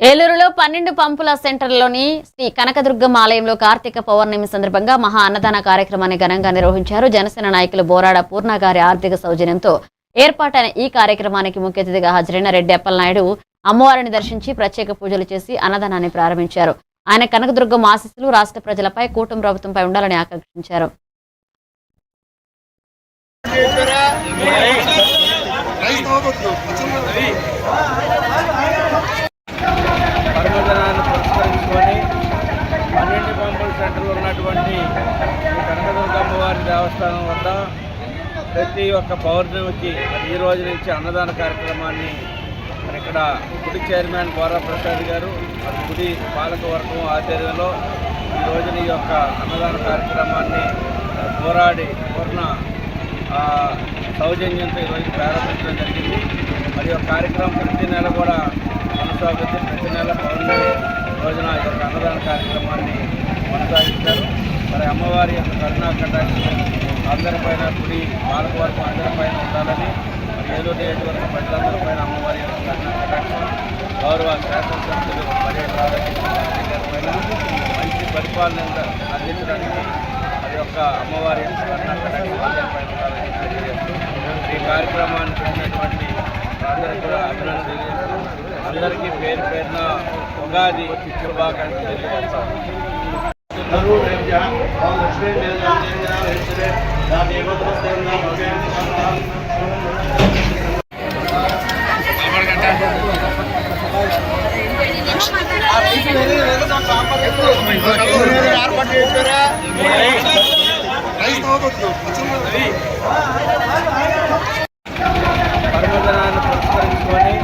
ఏలూరులో 12 పంపుల సెంటర్లోని శ్రీ కనకదుర్గమ్మ ఆలయంలో కార్తీక పౌర్ణమి సందర్భంగా మహా అన్నదాన కార్యక్రమాన్ని ఘనంగా నిర్వహించారు. జనసేన నాయకులు బోరాడ పూర్ణ గారి ఆర్థిక సౌజన్యంతో ఏర్పాటైన ఈ కార్యక్రమానికి ముఖ్య అతిథిగా హాజరైన రెడ్డి అప్పలనాయుడు అమ్మవారిని దర్శించి ప్రత్యేక పూజలు చేసి అన్నదానాన్ని ప్రారంభించారు. ఆయన కనకదుర్గమ్మ ఆశీస్సులు రాష్ట్ర ప్రజలపై కూటమి ప్రభుత్వంపై ఉండాలని ఆకాంక్షించారు. పర్వదినాన్ని పురస్కరించుకొని 12 పంపుల సెంటర్లో ఉన్నటువంటి కనకదుర్గమ్మ వారి దేవస్థానం వద్ద ప్రతి ఒక్క పౌర్ణమికి ఈ రోజు నుంచి అన్నదాన కార్యక్రమాన్ని ఇక్కడ గుడి చైర్మన్ బోరా ప్రసాద్ గారు గుడి పాలకవర్గం ఆధ్వర్యంలో ఈ రోజున ఈ యొక్క అన్నదాన కార్యక్రమాన్ని పోరాడి పూర్ణ సౌజన్యంతో ఈరోజు ప్రారంభించడం జరిగింది. మరి ఒక కార్యక్రమం ప్రతి నెల కూడా కొనసాగుతుంది. ప్రతి నెల పౌర్ణమి రోజున ఈ యొక్క అన్నదాన కార్యక్రమాన్ని కొనసాగిస్తారు. మరి అమ్మవారి యొక్క కరుణా కటాక్షం అందరిపైన గుడి పాలకవర్గం అందరిపైన ఉండాలని, మరి ఏలూరు నియోజకవర్గ ప్రజలందరిపైన అమ్మవారి యొక్క కరుణా కటాక్షం గౌరవ శాసనసభ్యులు పైన మంచి పరిపాలన అందించడానికి మరి యొక్క అమ్మవారి యొక్క కరుణా కటాక్షం అందరిపైన ఉండాలని తెలియజేస్తూ ఈ కార్యక్రమాన్ని పెట్టినటువంటి అందరికీ కూడా అభినందనలు తెలియజేస్తూ అందరికీ పేరు పేరున ఉగాది శుభాకాంక్షలు తెలియజేస్తాం. పర్వదినాన్ని పురస్కరించుకొని